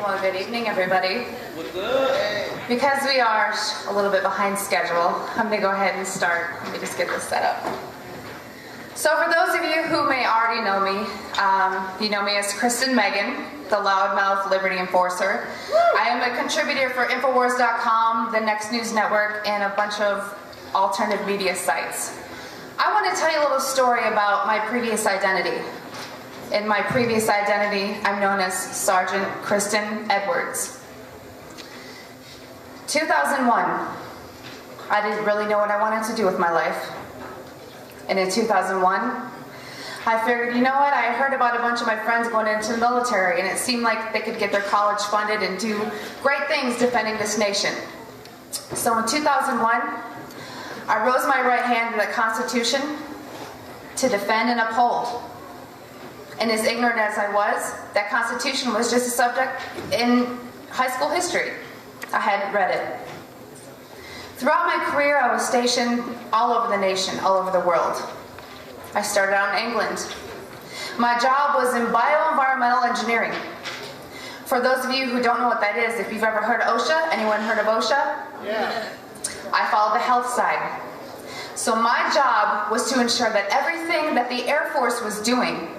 Well, good evening, everybody. Because we are a little bit behind schedule, I'm going to go ahead and start. Let me just get this set up. So for those of you who may already know me, you know me as Kristen Meghan, the loudmouth liberty enforcer. I am a contributor for Infowars.com, the Next News Network, and a bunch of alternative media sites. I want to tell you a little story about my previous identity. In my previous identity, I'm known as Sergeant Kristen Edwards. 2001, I didn't really know what I wanted to do with my life. And in 2001, I figured, you know what, I heard about a bunch of my friends going into the military, and it seemed like they could get their college funded and do great things defending this nation. So in 2001, I rose my right hand to the Constitution to defend and uphold. And as ignorant as I was, that Constitution was just a subject in high school history. I hadn't read it. Throughout my career, I was stationed all over the nation, all over the world. I started out in England. My job was in bioenvironmental engineering. For those of you who don't know what that is, if you've ever heard of OSHA, anyone heard of OSHA? Yeah. I followed the health side. So my job was to ensure that everything that the Air Force was doing,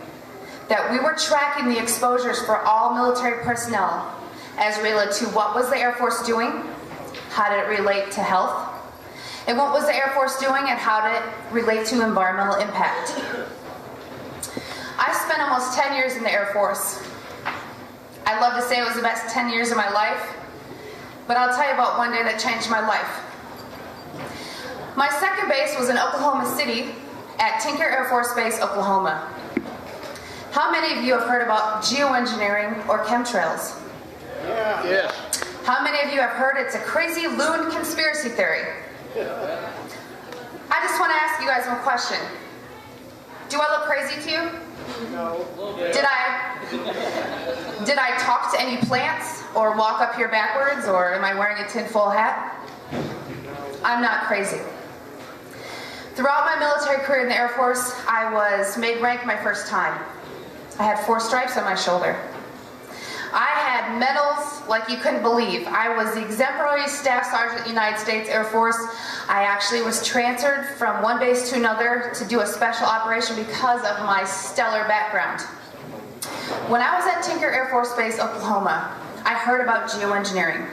that we were tracking the exposures for all military personnel as related to what was the Air Force doing, how did it relate to health, and what was the Air Force doing and how did it relate to environmental impact. I spent almost 10 years in the Air Force. I'd love to say it was the best 10 years of my life, but I'll tell you about one day that changed my life. My second base was in Oklahoma City at Tinker Air Force Base, Oklahoma. How many of you have heard about geoengineering or chemtrails? Yeah. Yes. How many of you have heard it's a crazy loon conspiracy theory? Yeah. I just want to ask you guys one question. Do I look crazy to you? No. Did I talk to any plants or walk up here backwards, or am I wearing a tinfoil hat? I'm not crazy. Throughout my military career in the Air Force, I was made rank my first time. I had 4 stripes on my shoulder. I had medals like you couldn't believe. I was the exemplary Staff Sergeant of the United States Air Force. I actually was transferred from one base to another to do a special operation because of my stellar background. When I was at Tinker Air Force Base, Oklahoma, I heard about geoengineering,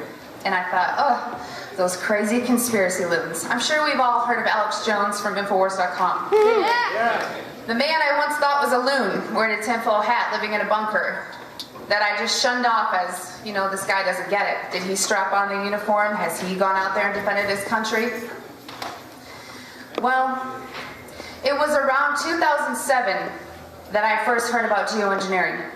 and I thought, oh, those crazy conspiracy loons. I'm sure we've all heard of Alex Jones from Infowars.com. Yeah. The man I once thought was a loon, wearing a tinfoil hat, living in a bunker, that I just shunned off as, you know, this guy doesn't get it. Did he strap on the uniform? Has he gone out there and defended his country? Well, it was around 2007 that I first heard about geoengineering.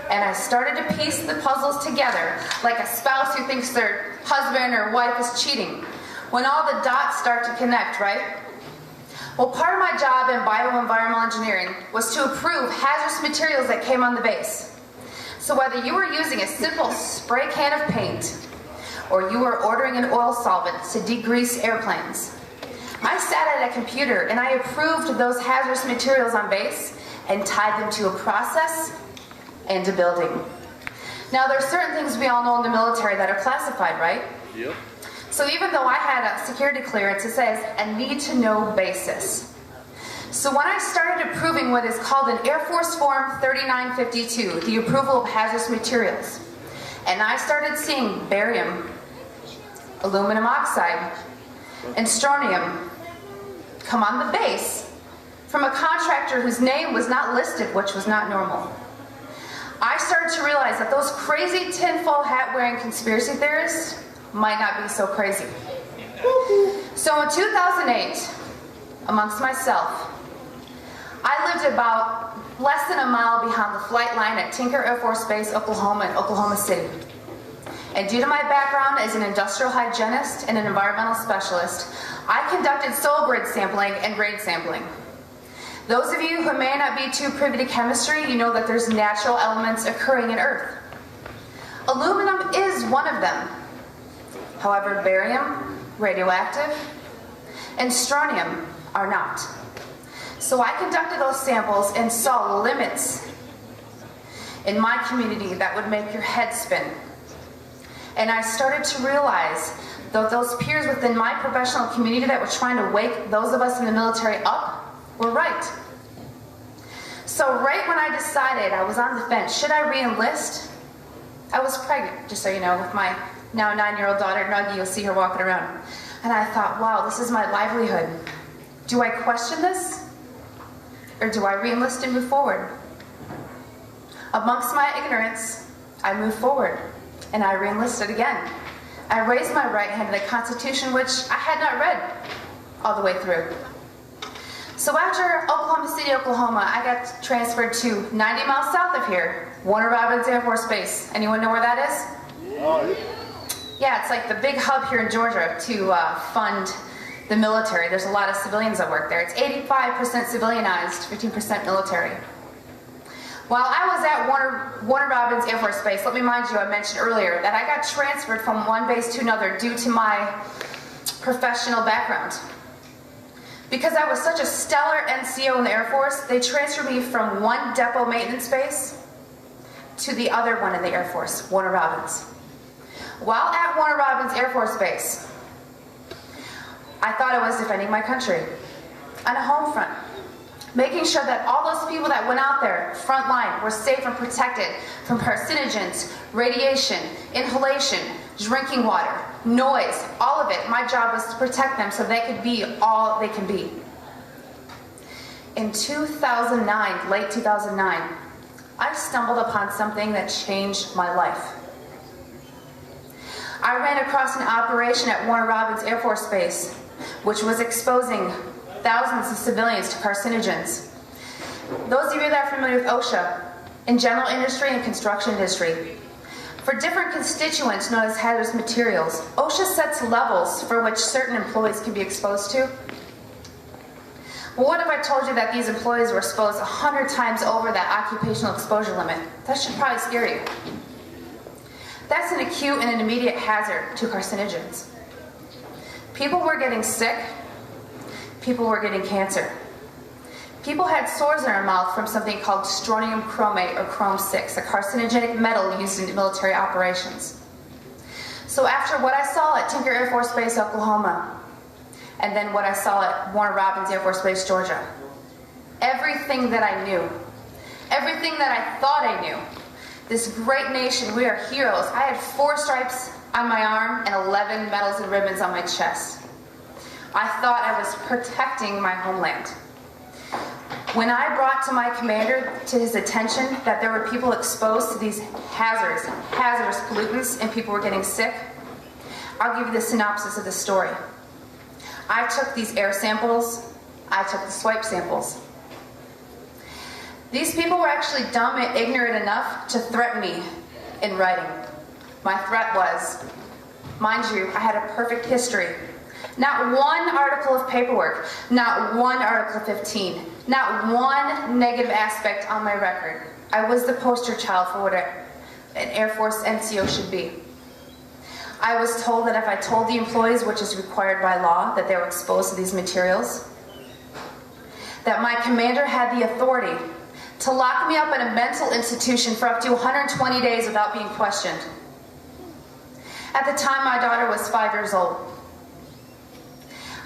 And I started to piece the puzzles together, like a spouse who thinks their husband or wife is cheating, when all the dots start to connect, right? Well, part of my job in bioenvironmental engineering was to approve hazardous materials that came on the base. So whether you were using a simple spray can of paint, or you were ordering an oil solvent to degrease airplanes, I sat at a computer and I approved those hazardous materials on base and tied them to a process and a building. Now, there are certain things we all know in the military that are classified, right? Yep. So even though I had a security clearance, it says a need-to-know basis. So when I started approving what is called an Air Force Form 3952, the approval of hazardous materials, and I started seeing barium, aluminum oxide, and strontium come on the base from a contractor whose name was not listed, which was not normal, I started to realize that those crazy tinfoil hat-wearing conspiracy theorists might not be so crazy. So in 2008, amongst myself, I lived about less than a mile behind the flight line at Tinker Air Force Base, Oklahoma, in Oklahoma City. And due to my background as an industrial hygienist and an environmental specialist, I conducted soil grid sampling and rain sampling. Those of you who may not be too privy to chemistry, you know that there's natural elements occurring in Earth. Aluminum is one of them. However, barium, radioactive, and strontium are not. So I conducted those samples and saw limits in my community that would make your head spin. And I started to realize that those peers within my professional community that were trying to wake those of us in the military up were right. So right when I decided, I was on the fence, should I re-enlist? I was pregnant, just so you know, with my now 9-year-old daughter, Nuggie. You'll see her walking around. And I thought, wow, this is my livelihood. Do I question this? Or do I re-enlist and move forward? Amongst my ignorance, I moved forward, and I re-enlisted again. I raised my right hand to the Constitution, which I had not read all the way through. So after Oklahoma City, Oklahoma, I got transferred to 90 miles south of here, Warner Robins Air Force Base. Anyone know where that is? Yeah, it's like the big hub here in Georgia to fund the military. There's a lot of civilians that work there. It's 85% civilianized, 15% military. While I was at Warner Robins Air Force Base, let me remind you, I mentioned earlier that I got transferred from one base to another due to my professional background. Because I was such a stellar NCO in the Air Force, they transferred me from one depot maintenance base to the other one in the Air Force, Warner Robins. While at Warner Robins Air Force Base, I thought I was defending my country on a home front, making sure that all those people that went out there, front line, were safe and protected from carcinogens, radiation, inhalation, drinking water, noise, all of it. My job was to protect them so they could be all they can be. In 2009, late 2009, I stumbled upon something that changed my life. I ran across an operation at Warner Robins Air Force Base, which was exposing thousands of civilians to carcinogens. Those of you that are familiar with OSHA, in general industry and construction industry, for different constituents known as hazardous materials, OSHA sets levels for which certain employees can be exposed to. Well, what if I told you that these employees were exposed 100 times over that occupational exposure limit? That should probably scare you. That's an acute and an immediate hazard to carcinogens. People were getting sick. People were getting cancer. People had sores in their mouth from something called strontium chromate or chrome-6, a carcinogenic metal used in military operations. So after what I saw at Tinker Air Force Base, Oklahoma, and then what I saw at Warner Robins Air Force Base, Georgia, everything that I knew, everything that I thought I knew, this great nation, we are heroes. I had 4 stripes on my arm and 11 medals and ribbons on my chest. I thought I was protecting my homeland. When I brought to my commander to his attention that there were people exposed to these hazardous pollutants and people were getting sick, I'll give you the synopsis of the story. I took these air samples, I took the swipe samples. These people were actually dumb and ignorant enough to threaten me in writing. My threat was, mind you, I had a perfect history. Not one article of paperwork, not one Article 15, not one negative aspect on my record. I was the poster child for what an Air Force NCO should be. I was told that if I told the employees, which is required by law, that they were exposed to these materials, that my commander had the authority to lock me up in a mental institution for up to 120 days without being questioned. At the time, my daughter was 5 years old.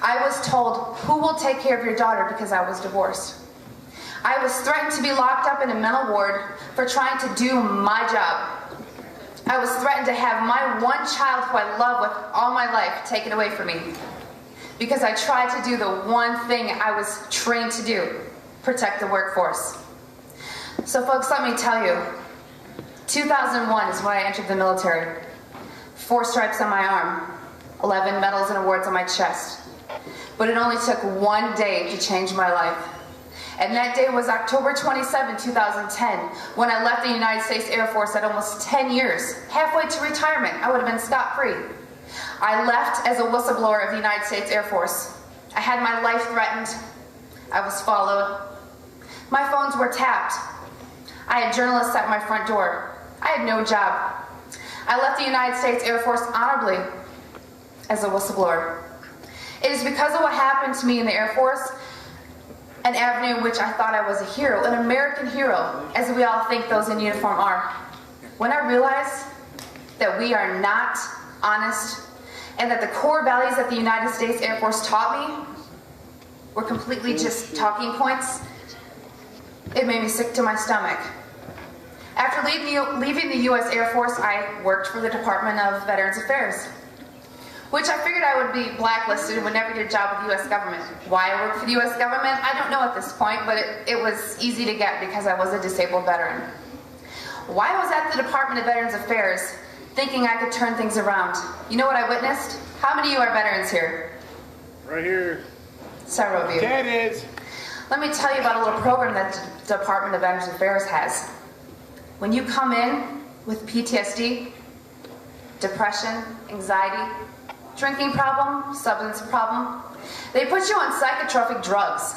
I was told, who will take care of your daughter, because I was divorced. I was threatened to be locked up in a mental ward for trying to do my job. I was threatened to have my one child who I love with all my life taken away from me because I tried to do the one thing I was trained to do, protect the workforce. So folks, let me tell you, 2001 is when I entered the military. 4 stripes on my arm, 11 medals and awards on my chest. But it only took one day to change my life. And that day was October 27, 2010, when I left the United States Air Force at almost 10 years, halfway to retirement. I would have been scot-free. I left as a whistleblower of the United States Air Force. I had my life threatened. I was followed. My phones were tapped. I had journalists at my front door. I had no job. I left the United States Air Force honorably as a whistleblower. It is because of what happened to me in the Air Force an avenue in which I thought I was a hero, an American hero, as we all think those in uniform are. When I realized that we are not honest and that the core values that the United States Air Force taught me were completely just talking points, it made me sick to my stomach. After leaving the U.S. Air Force, I worked for the Department of Veterans Affairs, which I figured I would be blacklisted and would never get a job with the U.S. government. Why I worked for the U.S. government, I don't know at this point, but it was easy to get because I was a disabled veteran. Why I was at the Department of Veterans Affairs, thinking I could turn things around. You know what I witnessed? How many of you are veterans here? Right here. Several of you. Ted is. Let me tell you about a little program that the Department of Veterans Affairs has. When you come in with PTSD, depression, anxiety, drinking problem, substance problem, they put you on psychotropic drugs.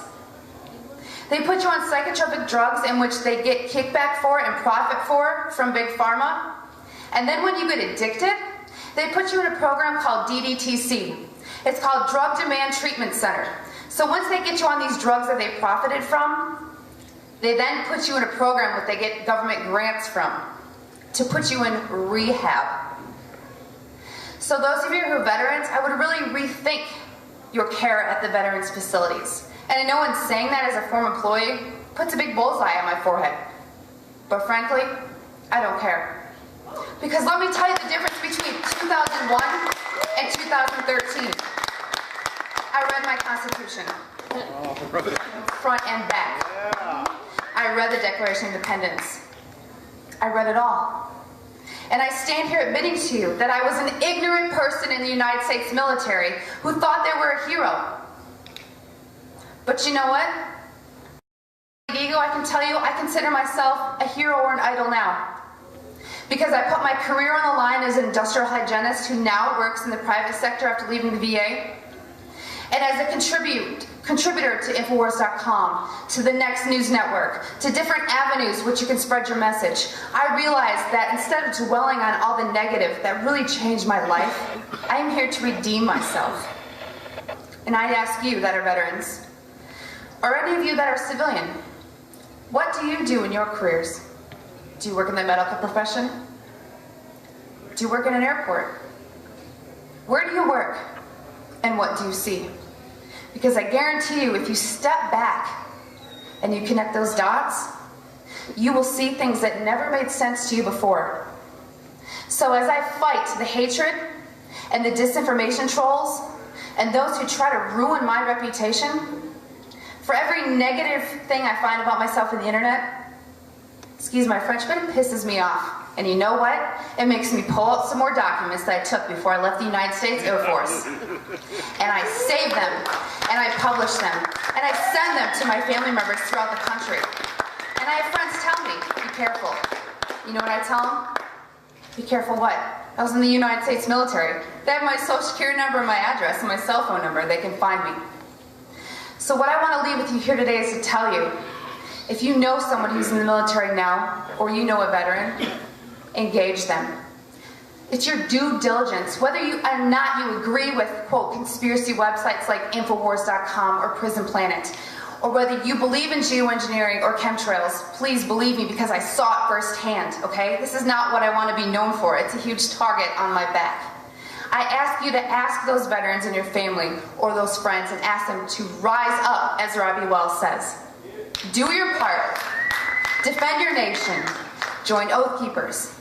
They put you on psychotropic drugs in which they get kickback for and profit for from Big Pharma. And then when you get addicted, they put you in a program called DDTC. It's called Drug Demand Treatment Center. So once they get you on these drugs that they profited from, they then put you in a program that they get government grants from to put you in rehab. So those of you who are veterans, I would really rethink your care at the veterans facilities. And I know in saying that as a former employee, puts a big bullseye on my forehead. But frankly, I don't care. Because let me tell you the difference between 2001 and 2013. I read my Constitution, front and back. I read the Declaration of Independence. I read it all. And I stand here admitting to you that I was an ignorant person in the United States military who thought they were a hero. But you know what? Ego, I can tell you, I consider myself a hero or an idol now. Because I put my career on the line as an industrial hygienist who now works in the private sector after leaving the VA. And as a contributor to Infowars.com, to the Next News Network, to different avenues which you can spread your message, I realized that instead of dwelling on all the negative that really changed my life, I am here to redeem myself. And I ask you that are veterans, or any of you that are civilian, what do you do in your careers? Do you work in the medical profession? Do you work in an airport? Where do you work? And what do you see? Because I guarantee you, if you step back and you connect those dots, you will see things that never made sense to you before. So as I fight the hatred and the disinformation trolls and those who try to ruin my reputation, for every negative thing I find about myself on the internet, excuse my French, but it pisses me off. And you know what? It makes me pull out some more documents that I took before I left the United States Air Force. And I save them, and I publish them, and I send them to my family members throughout the country. And I have friends tell me, be careful. You know what I tell them? Be careful what? I was in the United States military. They have my social security number and my address and my cell phone number. They can find me. So what I want to leave with you here today is to tell you, if you know someone who's in the military now, or you know a veteran, engage them. It's your due diligence. Whether you or not you agree with, quote, conspiracy websites like Infowars.com or Prison Planet, or whether you believe in geoengineering or chemtrails, please believe me because I saw it firsthand, okay? This is not what I want to be known for. It's a huge target on my back. I ask you to ask those veterans in your family or those friends and ask them to rise up, as Robbie Wells says. Do your part. Defend your nation. Join Oath Keepers.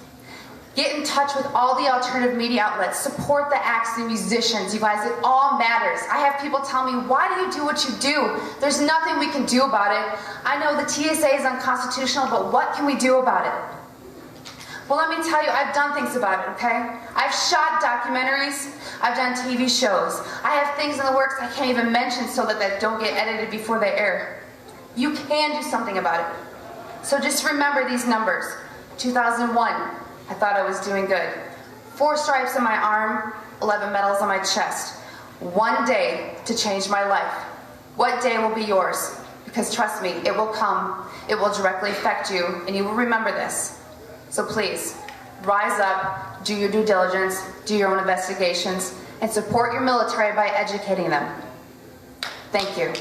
Get in touch with all the alternative media outlets. Support the acts and musicians. You guys, it all matters. I have people tell me, why do you do what you do? There's nothing we can do about it. I know the TSA is unconstitutional, but what can we do about it? Well, let me tell you, I've done things about it, okay? I've shot documentaries. I've done TV shows. I have things in the works I can't even mention so that they don't get edited before they air. You can do something about it. So just remember these numbers. 2001, I thought I was doing good. 4 stripes on my arm, 11 medals on my chest. One day to change my life. What day will be yours? Because trust me, it will come. It will directly affect you, and you will remember this. So please, rise up, do your due diligence, do your own investigations, and support your military by educating them. Thank you.